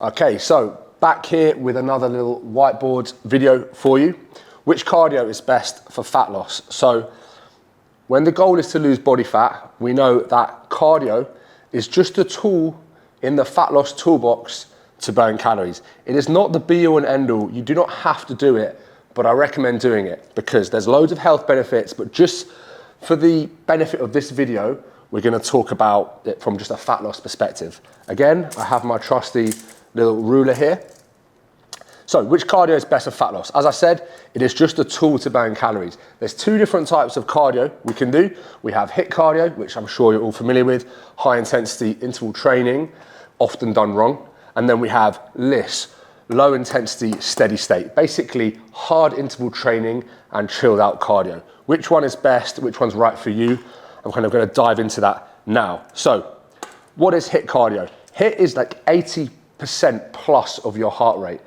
Okay, so back here with another little whiteboard video for you. Which cardio is best for fat loss? So when the goal is to lose body fat, we know that cardio is just a tool in the fat loss toolbox to burn calories. It is not the be all and end all. You do not have to do it, but I recommend doing it because there's loads of health benefits, but just for the benefit of this video, we're gonna talk about it from just a fat loss perspective. Again, I have my trusty little ruler here. So which cardio is best for fat loss? As I said, it is just a tool to burn calories. There's two different types of cardio we can do. We have HIIT cardio, which I'm sure you're all familiar with, high intensity interval training, often done wrong. And then we have LISS, low intensity steady state, basically hard interval training and chilled out cardio. Which one is best? Which one's right for you? I'm kind of going to dive into that now. So what is HIIT cardio? HIIT is like 80% plus of your heart rate.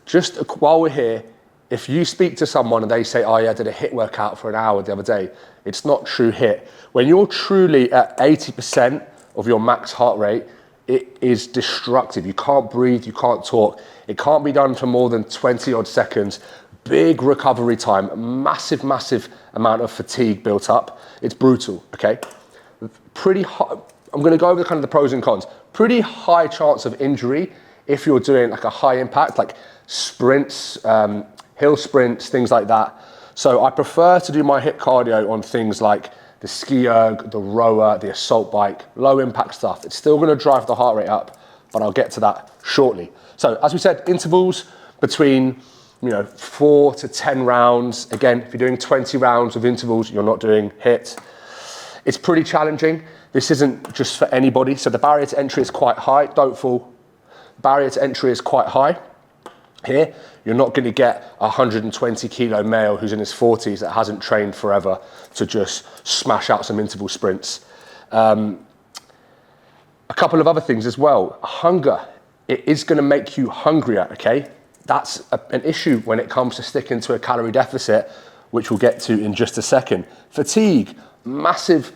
Just while we're here, if you speak to someone and they say, oh yeah, I did a HIIT workout for an hour the other day, it's not true HIIT. When you're truly at 80% of your max heart rate, it is destructive. You can't breathe, you can't talk. It can't be done for more than 20 odd seconds. Big recovery time, massive amount of fatigue built up. It's brutal, okay? Pretty high, I'm gonna go over kind of the pros and cons. Pretty high chance of injury if you're doing like a high impact, like sprints, hill sprints, things like that. So I prefer to do my HIIT cardio on things like the ski erg, the rower, the assault bike, low impact stuff. It's still gonna drive the heart rate up, but I'll get to that shortly. So as we said, intervals between 4 to 10 rounds. Again, if you're doing 20 rounds of intervals, you're not doing HIIT. It's pretty challenging. This isn't just for anybody. So the barrier to entry is quite high. Don't fall. Barrier to entry is quite high. Here, you're not going to get a 120 kilo male who's in his 40s that hasn't trained forever to just smash out some interval sprints. A couple of other things as well. Hunger, it is going to make you hungrier, okay? That's an issue when it comes to sticking to a calorie deficit, which we'll get to in just a second. Fatigue, massive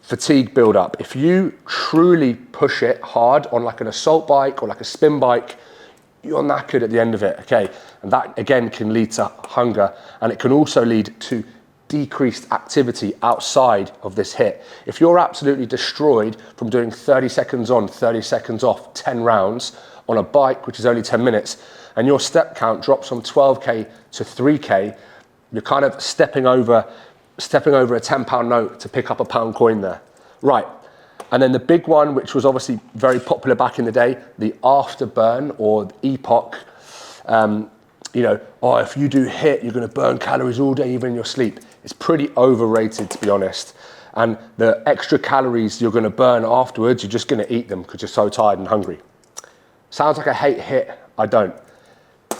fatigue buildup. If you truly push it hard on like an assault bike or like a spin bike, you're knackered at the end of it, okay? And that again can lead to hunger, and it can also lead to decreased activity outside of this HIIT. If you're absolutely destroyed from doing 30 seconds on, 30 seconds off, 10 rounds on a bike, which is only 10 minutes, and your step count drops from 12K to 3K, you're kind of stepping over a £10 note to pick up a £1 coin there. Right, and then the big one, which was obviously very popular back in the day, the afterburn or EPOC. If you do HIIT, you're gonna burn calories all day, even in your sleep. It's pretty overrated, to be honest. And the extra calories you're gonna burn afterwards, you're just gonna eat them because you're so tired and hungry. Sounds like I hate HIIT, I don't.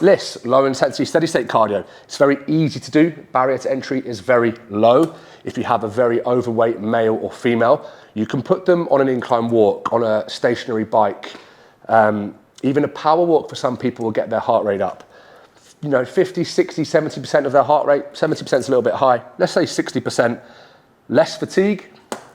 LISS, low intensity steady state cardio. It's very easy to do. Barrier to entry is very low. If you have a very overweight male or female, you can put them on an incline walk, on a stationary bike. Even a power walk for some people will get their heart rate up. 50, 60, 70% of their heart rate, 70% is a little bit high. Let's say 60%. Less fatigue,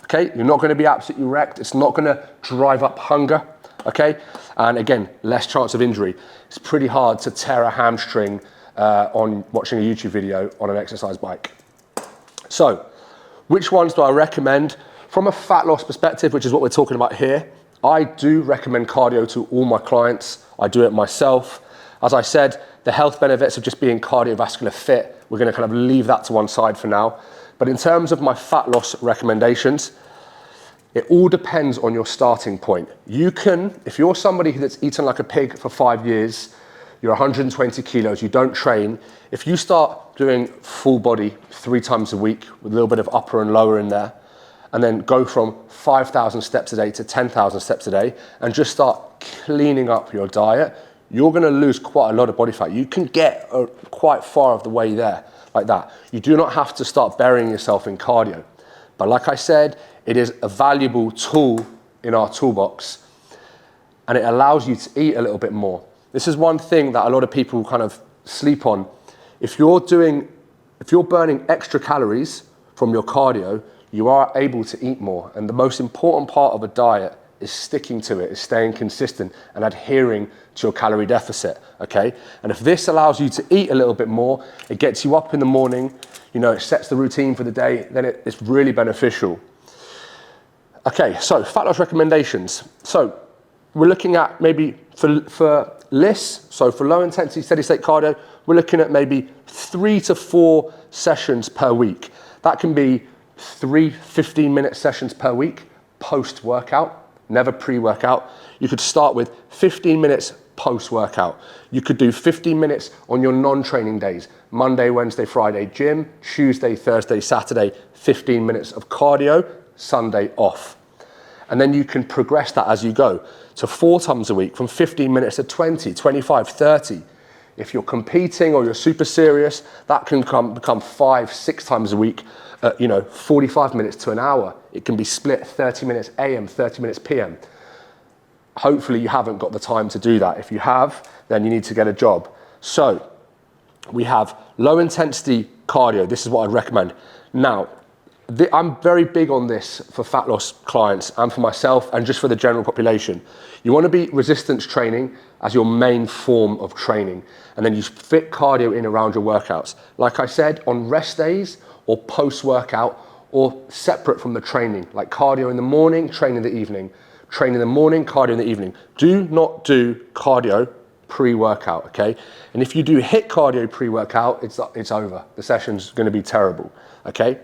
okay? You're not gonna be absolutely wrecked. It's not gonna drive up hunger, okay? And again, less chance of injury. It's pretty hard to tear a hamstring on watching a YouTube video on an exercise bike. So, which ones do I recommend? From a fat loss perspective, which is what we're talking about here, I do recommend cardio to all my clients. I do it myself. As I said, the health benefits of just being cardiovascular fit, we're gonna kind of leave that to one side for now. But in terms of my fat loss recommendations, it all depends on your starting point. You can, if you're somebody that's eaten like a pig for 5 years, you're 120 kilos, you don't train, if you start doing full body 3 times a week with a little bit of upper and lower in there, and then go from 5,000 steps a day to 10,000 steps a day, and just start cleaning up your diet, you're gonna lose quite a lot of body fat. You can get quite far of the way there, like that. You do not have to start burying yourself in cardio. But like I said, it is a valuable tool in our toolbox, and it allows you to eat a little bit more. This is one thing that a lot of people kind of sleep on. If you're burning extra calories from your cardio, you are able to eat more. And the most important part of a diet is sticking to it, is staying consistent and adhering to your calorie deficit, okay? And if this allows you to eat a little bit more, it gets you up in the morning, you know, it sets the routine for the day, then it's really beneficial. Okay, so fat loss recommendations. So we're looking at maybe for LISS, so for low intensity steady state cardio, we're looking at maybe 3 to 4 sessions per week. That can be 3 15-minute sessions per week post-workout, never pre-workout. You could start with 15 minutes post-workout. You could do 15 minutes on your non-training days, Monday, Wednesday, Friday gym, Tuesday, Thursday, Saturday, 15 minutes of cardio, Sunday off. And then you can progress that as you go to 4 times a week, from 15 minutes to 20, 25, 30. If you're competing or you're super serious, that can become 5, 6 times a week, 45 minutes to an hour. It can be split 30 minutes AM, 30 minutes PM. Hopefully you haven't got the time to do that. If you have, then you need to get a job. So we have low intensity cardio. This is what I'd recommend. Now, I'm very big on this for fat loss clients and for myself and just for the general population. You want to be resistance training as your main form of training, and then you fit cardio in around your workouts. Like I said, on rest days or post-workout or separate from the training, like cardio in the morning, training in the evening, train in the morning, cardio in the evening. Do not do cardio pre-workout, okay? And if you do HIIT cardio pre-workout, it's over. The session's going to be terrible, okay?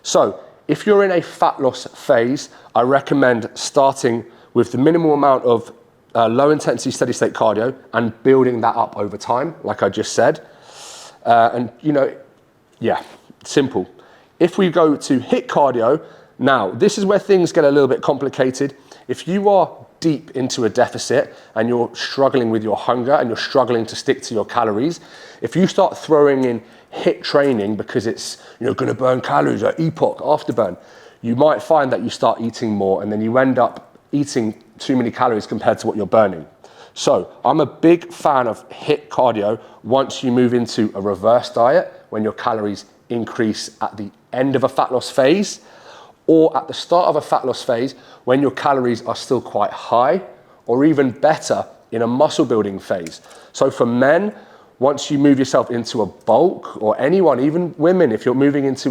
So if you're in a fat loss phase, I recommend starting with the minimal amount of low intensity steady state cardio and building that up over time, like I just said. Simple. If we go to HIIT cardio, now this is where things get a little bit complicated. If you are deep into a deficit and you're struggling with your hunger and you're struggling to stick to your calories, if you start throwing in HIIT training because it's going to burn calories or EPOC, afterburn, you might find that you start eating more and then you end up eating too many calories compared to what you're burning. So I'm a big fan of HIIT cardio once you move into a reverse diet, when your calories increase at the end of a fat loss phase, or at the start of a fat loss phase when your calories are still quite high, or even better in a muscle building phase. So for men, once you move yourself into a bulk, or anyone, even women, if you're moving into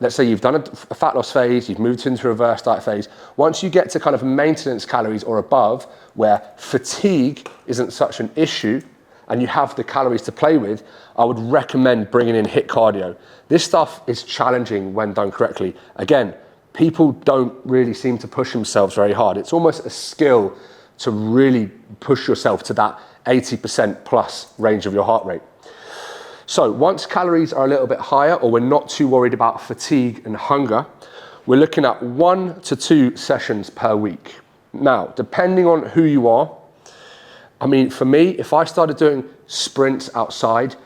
let's say you've done a fat loss phase, you've moved into a reverse diet phase, once you get to kind of maintenance calories or above, where fatigue isn't such an issue and you have the calories to play with, I would recommend bringing in HIIT cardio. This stuff is challenging when done correctly. Again, people don't really seem to push themselves very hard. It's almost a skill to really push yourself to that 80% plus range of your heart rate. So once calories are a little bit higher, or we're not too worried about fatigue and hunger, we're looking at 1 to 2 sessions per week. Now, depending on who you are, I mean, for me, if I started doing sprints outside,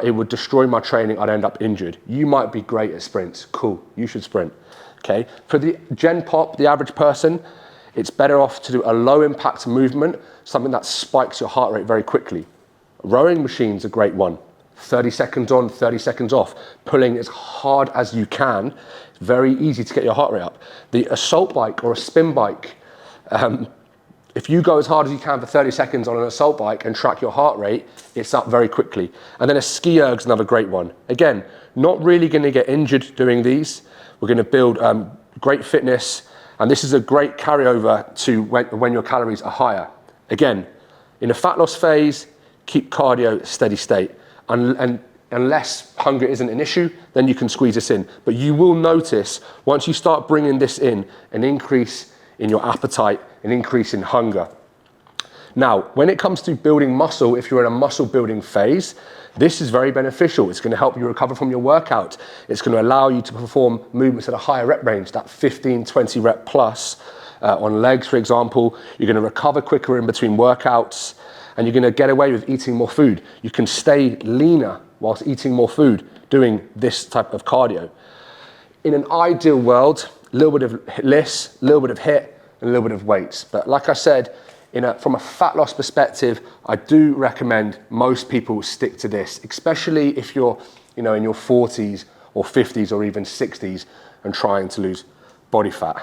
it would destroy my training. I'd end up injured. You might be great at sprints. Cool, you should sprint. Okay. For the Gen Pop, the average person, it's better off to do a low impact movement, something that spikes your heart rate very quickly. Rowing machine's a great one. 30 seconds on, 30 seconds off, pulling as hard as you can. It's very easy to get your heart rate up. The assault bike or a spin bike, if you go as hard as you can for 30 seconds on an assault bike and track your heart rate, it's up very quickly. And then a ski erg's another great one. Again, not really going to get injured doing these. We're going to build great fitness, and this is a great carryover to when your calories are higher. Again, in a fat loss phase, keep cardio steady state. And unless hunger isn't an issue, then you can squeeze this in. But you will notice, once you start bringing this in, an increase in your appetite, an increase in hunger. Now, when it comes to building muscle, if you're in a muscle building phase, this is very beneficial. It's going to help you recover from your workout. It's going to allow you to perform movements at a higher rep range, that 15, 20 rep plus. On legs, for example, you're going to recover quicker in between workouts, and you're going to get away with eating more food. You can stay leaner whilst eating more food doing this type of cardio. In an ideal world, a little bit of LISS, a little bit of HIIT, and a little bit of weights. But like I said, from a fat loss perspective, I do recommend most people stick to this, especially if you're in your 40s or 50s or even 60s and trying to lose body fat.